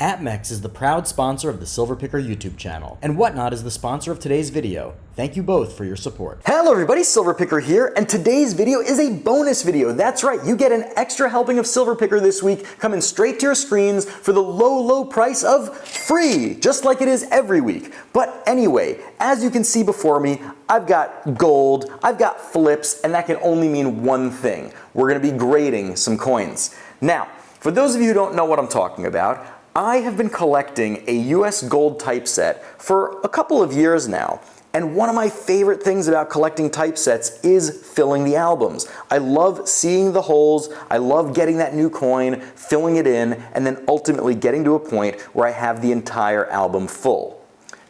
AppMex is the proud sponsor of the Silver Picker YouTube channel, and Whatnot is the sponsor of today's video. Thank you both for your support. Hello everybody, Silver Picker here, and today's video is a bonus video. That's right, you get an extra helping of Silver Picker this week coming straight to your screens for the low price of free, just like it is every week. But anyway, as you can see before me, I've got gold, I've got flips, and that can only mean one thing. We're gonna be grading some coins. Now, for those of you who don't know what I'm talking about, I have been collecting a US gold typeset for a couple of years now. And one of my favorite things about collecting typesets is filling the albums. I love seeing the holes, I love getting that new coin, filling it in, and then ultimately getting to a point where I have the entire album full.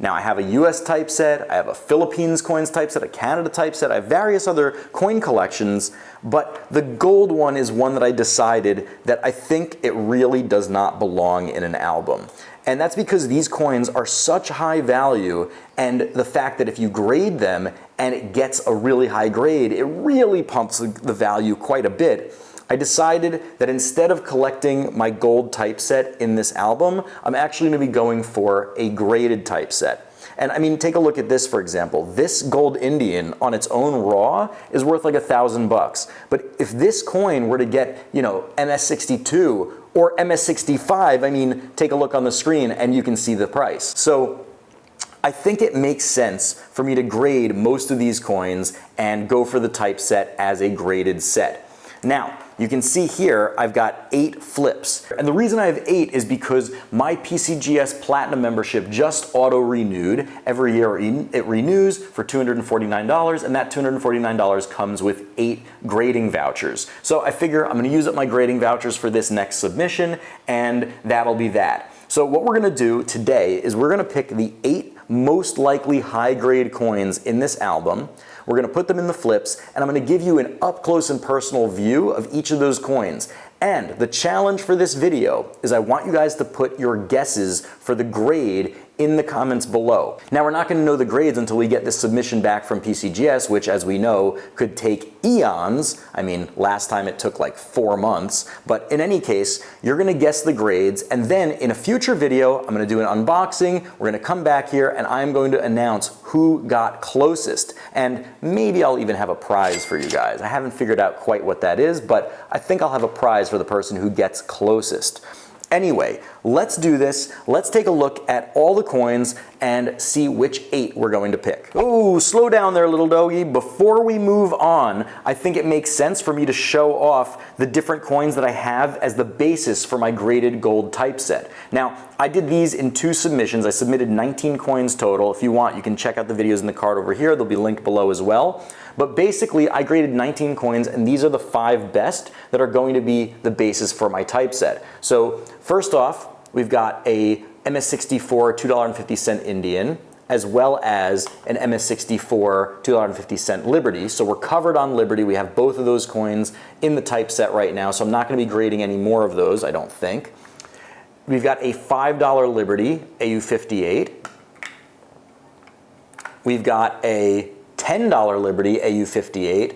Now I have a US typeset, I have a Philippines coins typeset, a Canada typeset, I have various other coin collections, but the gold one is one that I decided that I think it really does not belong in an album. And that's because these coins are such high value, and the fact that if you grade them and it gets a really high grade, it really pumps the value quite a bit. I decided that instead of collecting my gold typeset in this album, I'm actually going to be going for a graded typeset. And I mean, take a look at this, for example. This gold Indian on its own raw is worth like $1,000. But if this coin were to get, you know, MS62 or MS65, I mean, take a look on the screen and you can see the price. So I think it makes sense for me to grade most of these coins and go for the typeset as a graded set. Now, you can see here I've got 8 flips. And the reason I have 8 is because my PCGS Platinum membership just auto-renewed. Every year it renews for $249, and that $249 comes with 8 grading vouchers. So I figure I'm gonna use up my grading vouchers for this next submission, and that'll be that. So what we're gonna do today is we're gonna pick the 8 most likely high-grade coins in this album. We're gonna put them in the flips, and I'm gonna give you an up-close and personal view of each of those coins. And the challenge for this video is I want you guys to put your guesses for the grade in the comments below. Now, we're not gonna know the grades until we get this submission back from PCGS, which, as we know, could take eons. I mean, last time it took like 4 months. But in any case, you're gonna guess the grades, and then in a future video, I'm gonna do an unboxing, we're gonna come back here, and I'm going to announce who got closest. And maybe I'll even have a prize for you guys. I haven't figured out quite what that is, but I think I'll have a prize for the person who gets closest. Anyway, let's do this. Let's take a look at all the coins and see which 8 we're going to pick. Oh, slow down there, little doggy. Before we move on, I think it makes sense for me to show off the different coins that I have as the basis for my graded gold typeset. Now, I did these in 2 submissions. I submitted 19 coins total. If you want, you can check out the videos in the card over here. They'll be linked below as well. But basically, I graded 19 coins, and these are the 5 best that are going to be the basis for my typeset. So first off, we've got a MS64 $2.50 Indian, as well as an MS64 $2.50 Liberty. So we're covered on Liberty. We have both of those coins in the typeset right now, so I'm not going to be grading any more of those, I don't think. We've got a $5 Liberty AU58. We've got a $10 Liberty AU58,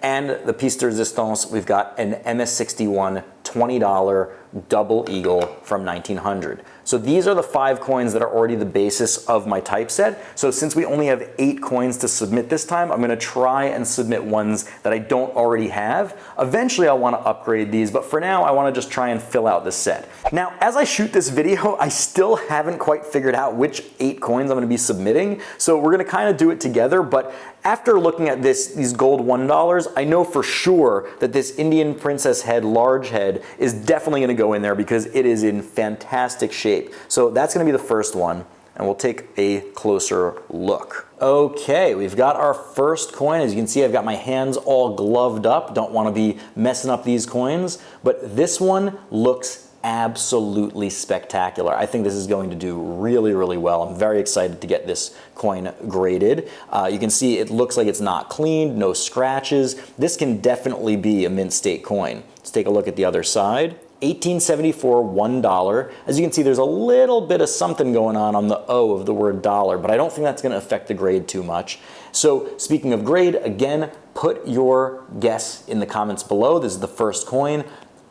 and the piece de resistance, we've got an MS61 $20 Double Eagle from 1900. So these are the 5 coins that are already the basis of my typeset. So since we only have 8 coins to submit this time, I'm gonna try and submit ones that I don't already have. Eventually I'll wanna upgrade these, but for now I wanna just try and fill out this set. Now, as I shoot this video, I still haven't quite figured out which 8 coins I'm gonna be submitting. So we're gonna kind of do it together, but after looking at these gold $1, I know for sure that this Indian Princess head, large head, is definitely gonna go in there because it is in fantastic shape. So that's gonna be the first one, and we'll take a closer look. Okay, we've got our first coin. As you can see, I've got my hands all gloved up. Don't wanna be messing up these coins, but this one looks absolutely spectacular. I think this is going to do really, really well. I'm very excited to get this coin graded. You can see it looks like it's not cleaned, no scratches. This can definitely be a mint state coin. Let's take a look at the other side. 1874 $1. As you can see, there's a little bit of something going on the O of the word dollar, but I don't think that's going to affect the grade too much. So speaking of grade, again, put your guess in the comments below. This is the first coin.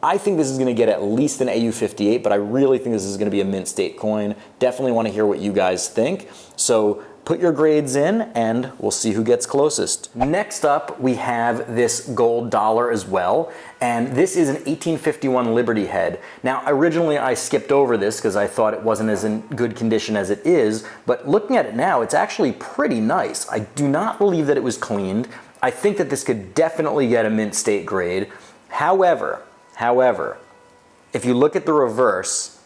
I think this is going to get at least an AU58, but I really think this is going to be a mint state coin. Definitely want to hear what you guys think. So put your grades in and we'll see who gets closest. Next up, we have this gold dollar as well. And this is an 1851 Liberty head. Now, originally I skipped over this because I thought it wasn't as in good condition as it is, but looking at it now, it's actually pretty nice. I do not believe that it was cleaned. I think that this could definitely get a mint state grade. However, if you look at the reverse,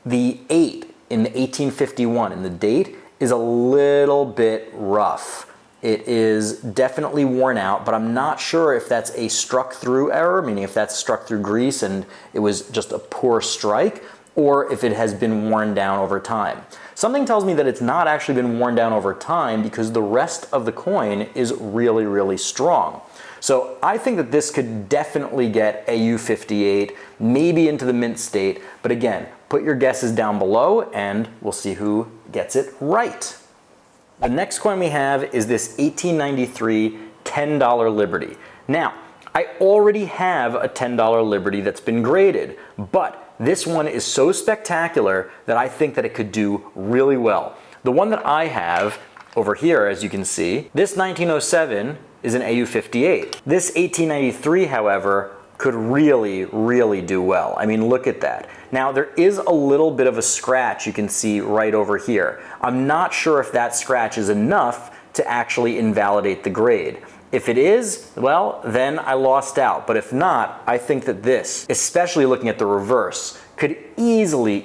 the 8 in the 1851 in the date is a little bit rough. It is definitely worn out, but I'm not sure if that's a struck through error, meaning if that's struck through grease and it was just a poor strike, or if it has been worn down over time. Something tells me that it's not actually been worn down over time because the rest of the coin is really, really strong. So I think that this could definitely get AU58, maybe into the mint state, but again, put your guesses down below and we'll see who gets it right. The next coin we have is this 1893 $10 Liberty. Now, I already have a $10 Liberty that's been graded, but this one is so spectacular that I think that it could do really well. The one that I have over here, as you can see, this 1907 is an AU58. This 1893, however, could really, really do well. I mean, look at that. Now, there is a little bit of a scratch you can see right over here. I'm not sure if that scratch is enough to actually invalidate the grade. If it is, well, then I lost out. But if not, I think that this, especially looking at the reverse, could easily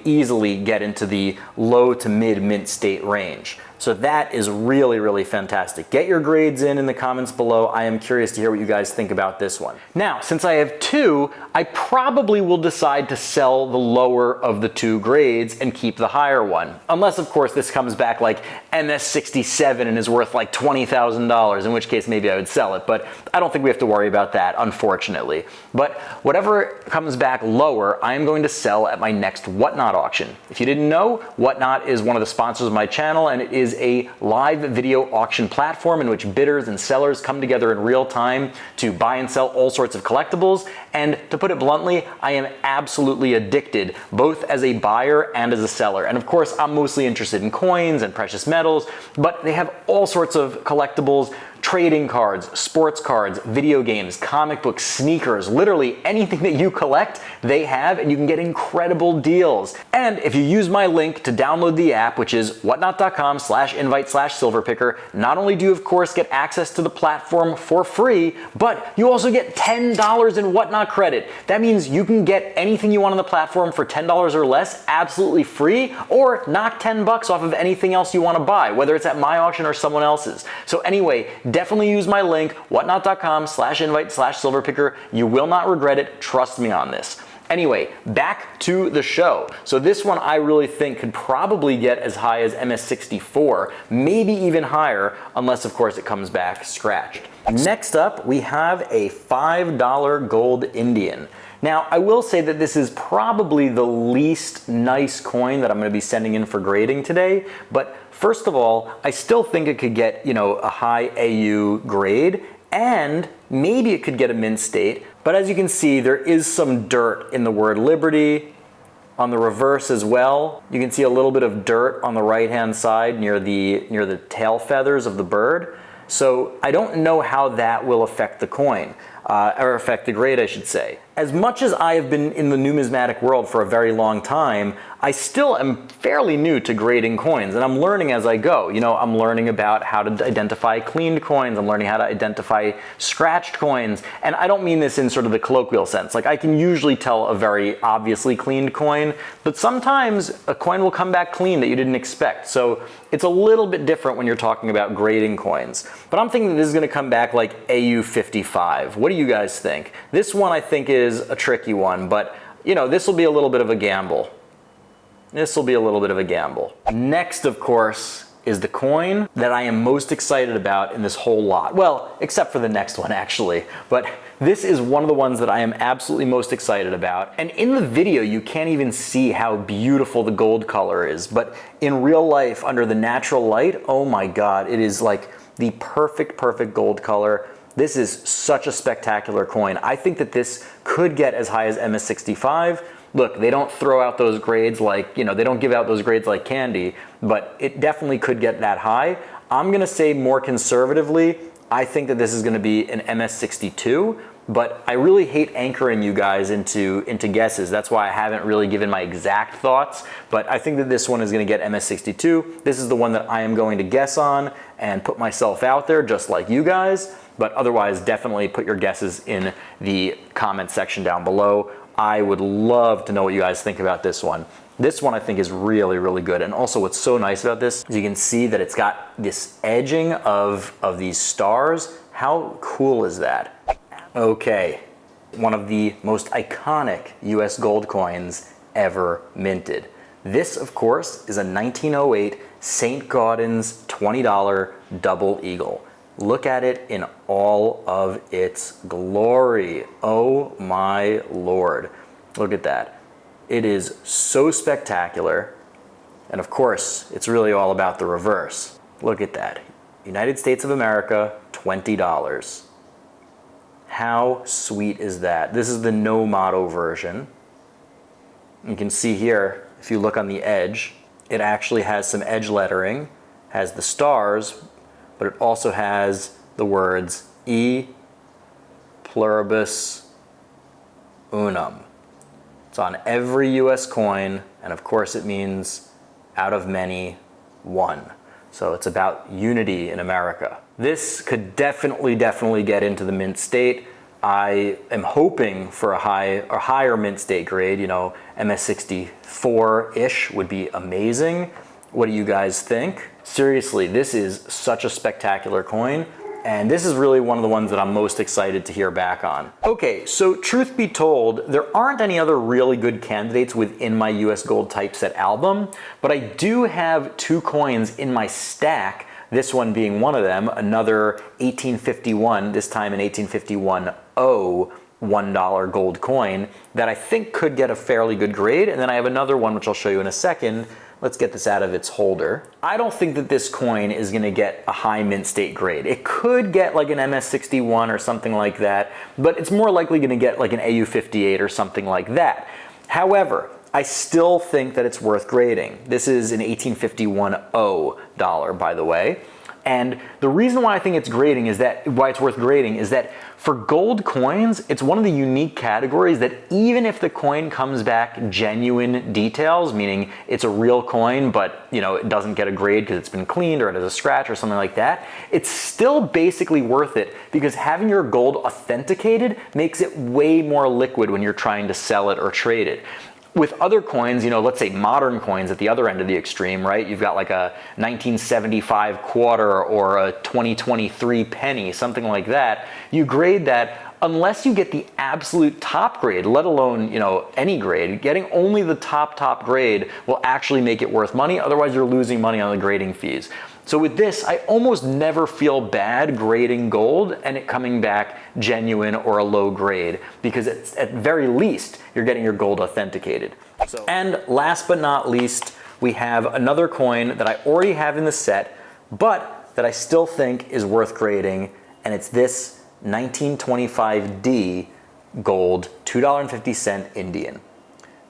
get into the low to mid mint state range. So that is really, really fantastic. Get your grades in the comments below. I am curious to hear what you guys think about this one. Now, since I have two, I probably will decide to sell the lower of the two grades and keep the higher one. Unless, of course, this comes back like MS67 and is worth like $20,000, in which case maybe I would sell it. But I don't think we have to worry about that, unfortunately. But whatever comes back lower, I am going to sell at my next Whatnot auction. If you didn't know, Whatnot is one of the sponsors of my channel, and it is a live video auction platform in which bidders and sellers come together in real time to buy and sell all sorts of collectibles. And to put it bluntly, I am absolutely addicted, both as a buyer and as a seller. And of course, I'm mostly interested in coins and precious metals, but they have all sorts of collectibles, trading cards, sports cards, video games, comic books, sneakers, literally anything that you collect, they have, and you can get incredible deals. And if you use my link to download the app, which is whatnot.com/invite/silverpicker, not only do you of course get access to the platform for free, but you also get $10 in Whatnot credit. That means you can get anything you want on the platform for $10 or less, absolutely free, or knock 10 bucks off of anything else you want to buy, whether it's at my auction or someone else's. So anyway, definitely use my link, whatnot.com/invite/silverpicker. You will not regret it. Trust me on this. Anyway, back to the show. So this one I really think could probably get as high as MS64, maybe even higher, unless of course it comes back scratched. Next up, we have a $5 gold Indian. Now, I will say that this is probably the least nice coin that I'm going to be sending in for grading today, but first of all, I still think it could get, a high AU grade, and maybe it could get a mint state. But as you can see, there is some dirt in the word Liberty. On the reverse as well, you can see a little bit of dirt on the right-hand side near the tail feathers of the bird. So I don't know how that will affect the coin, or affect the grade, I should say. As much as I have been in the numismatic world for a very long time, I still am fairly new to grading coins, and I'm learning as I go. I'm learning about how to identify cleaned coins, I'm learning how to identify scratched coins, and I don't mean this in sort of the colloquial sense. Like, I can usually tell a very obviously cleaned coin, but sometimes a coin will come back clean that you didn't expect. So it's a little bit different when you're talking about grading coins. But I'm thinking this is gonna come back like AU55. What do you guys think? This one I think is a tricky one, but this will be a little bit of a gamble. Next, of course, is the coin that I am most excited about in this whole lot. Well, except for the next one, actually. But this is one of the ones that I am absolutely most excited about. And in the video, you can't even see how beautiful the gold color is. But in real life, under the natural light, oh my God, it is like the perfect gold color. This is such a spectacular coin. I think that this could get as high as MS65. Look, they don't throw out those grades like, they don't give out those grades like candy, but it definitely could get that high. I'm gonna say more conservatively, I think that this is gonna be an MS62, but I really hate anchoring you guys into guesses. That's why I haven't really given my exact thoughts, but I think that this one is gonna get MS62. This is the one that I am going to guess on and put myself out there just like you guys, but otherwise definitely put your guesses in the comment section down below. I would love to know what you guys think about this one. This one I think is really, really good. And also what's so nice about this is you can see that it's got this edging of these stars. How cool is that? Okay, one of the most iconic US gold coins ever minted. This, of course, is a 1908 Saint-Gaudens $20 double eagle. Look at it in all of its glory. Oh my Lord. Look at that. It is so spectacular. And of course, it's really all about the reverse. Look at that. United States of America, $20. How sweet is that? This is the no motto version. You can see here, if you look on the edge, it actually has some edge lettering, has the stars, but it also has the words E pluribus unum. It's on every US coin, and of course it means out of many, one. So it's about unity in America. This could definitely get into the mint state. I am hoping for a higher mint state grade, MS64-ish would be amazing. What do you guys think? Seriously, this is such a spectacular coin, and this is really one of the ones that I'm most excited to hear back on. Okay, so truth be told, there aren't any other really good candidates within my US Gold Typeset album, but I do have two coins in my stack, this one being one of them, another 1851, this time an 1851 O $1 gold coin that I think could get a fairly good grade, and then I have another one which I'll show you in a second. Let's get this out of its holder. I don't think that this coin is gonna get a high mint state grade. It could get like an MS61 or something like that, but it's more likely gonna get like an AU58 or something like that. However, I still think that it's worth grading. This is an 1851 O dollar, by the way. And the reason why I think it's why it's worth grading is that for gold coins, it's one of the unique categories that even if the coin comes back genuine details, meaning it's a real coin, but it doesn't get a grade because it's been cleaned or it has a scratch or something like that, it's still basically worth it because having your gold authenticated makes it way more liquid when you're trying to sell it or trade it. With other coins, let's say modern coins at the other end of the extreme, right? You've got like a 1975 quarter or a 2023 penny, something like that. You grade that unless you get the absolute top grade, let alone, any grade. Getting only the top grade will actually make it worth money. Otherwise, you're losing money on the grading fees. So with this, I almost never feel bad grading gold and it coming back genuine or a low grade because it's, at very least, you're getting your gold authenticated. And last but not least, we have another coin that I already have in the set, but that I still think is worth grading, and it's this 1925D gold $2.50 Indian.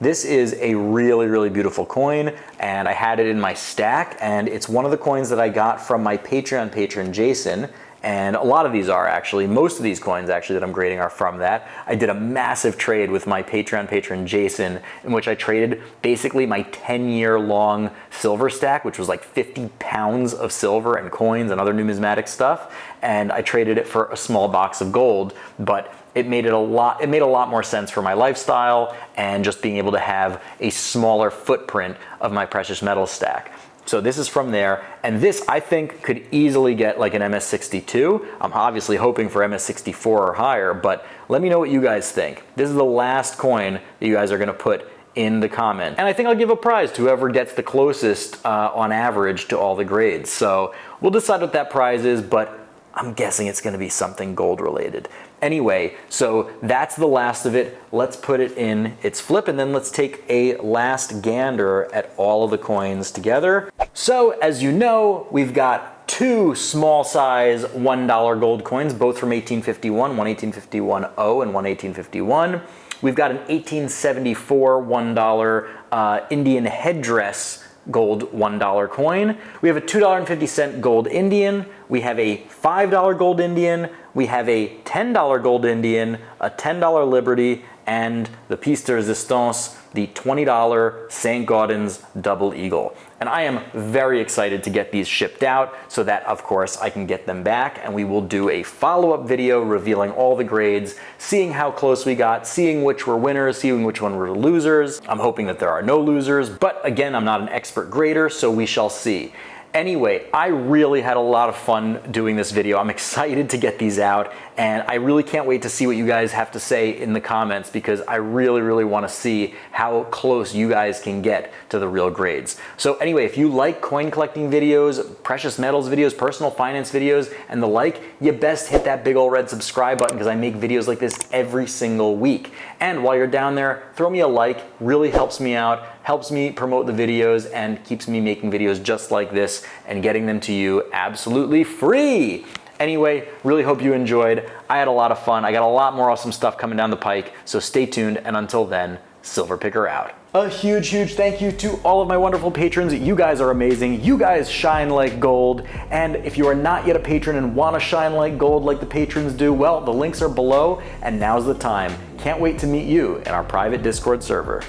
This is a really, really beautiful coin, and I had it in my stack, and it's one of the coins that I got from my Patreon patron, Jason, and a lot of these are actually, most of these coins actually that I'm grading are from that. I did a massive trade with my Patreon patron, Jason, in which I traded basically my 10-year long silver stack, which was like 50 pounds of silver and coins and other numismatic stuff, and I traded it for a small box of gold, but it made a lot more sense for my lifestyle and just being able to have a smaller footprint of my precious metal stack. So this is from there, and this I think could easily get like an MS62. I'm obviously hoping for MS64 or higher, but let me know what you guys think. This is the last coin that you guys are gonna put in the comment. And I think I'll give a prize to whoever gets the closest on average to all the grades. So we'll decide what that prize is, but I'm guessing it's gonna be something gold related. Anyway, so that's the last of it. Let's put it in its flip, and then let's take a last gander at all of the coins together. So as you know, we've got two small size $1 gold coins, both from 1851, one 1851-0 and one 1851. We've got an 1874 $1 Indian headdress gold $1 coin. We have a $2.50 gold Indian. We have a $5 gold Indian. We have a $10 gold Indian, a $10 Liberty, and the piece de resistance, the $20 Saint-Gaudens double eagle. And I am very excited to get these shipped out so that, of course, I can get them back, and we will do a follow-up video revealing all the grades, seeing how close we got, seeing which were winners, seeing which one were losers. I'm hoping that there are no losers, but again, I'm not an expert grader, so we shall see. Anyway, I really had a lot of fun doing this video. I'm excited to get these out, and I really can't wait to see what you guys have to say in the comments, because I really want to see how close you guys can get to the real grades. So anyway, if you like coin collecting videos, precious metals videos, personal finance videos, and the like, you best hit that big old red subscribe button, because I make videos like this every single week. And while you're down there, throw me a like, really helps me out, helps me promote the videos, and keeps me making videos just like this and getting them to you absolutely free. Anyway, really hope you enjoyed. I had a lot of fun. I got a lot more awesome stuff coming down the pike, so stay tuned, and until then, Silver Picker out. A huge thank you to all of my wonderful patrons. You guys are amazing. You guys shine like gold. And if you are not yet a patron and want to shine like gold like the patrons do, well, the links are below, and now's the time. Can't wait to meet you in our private Discord server.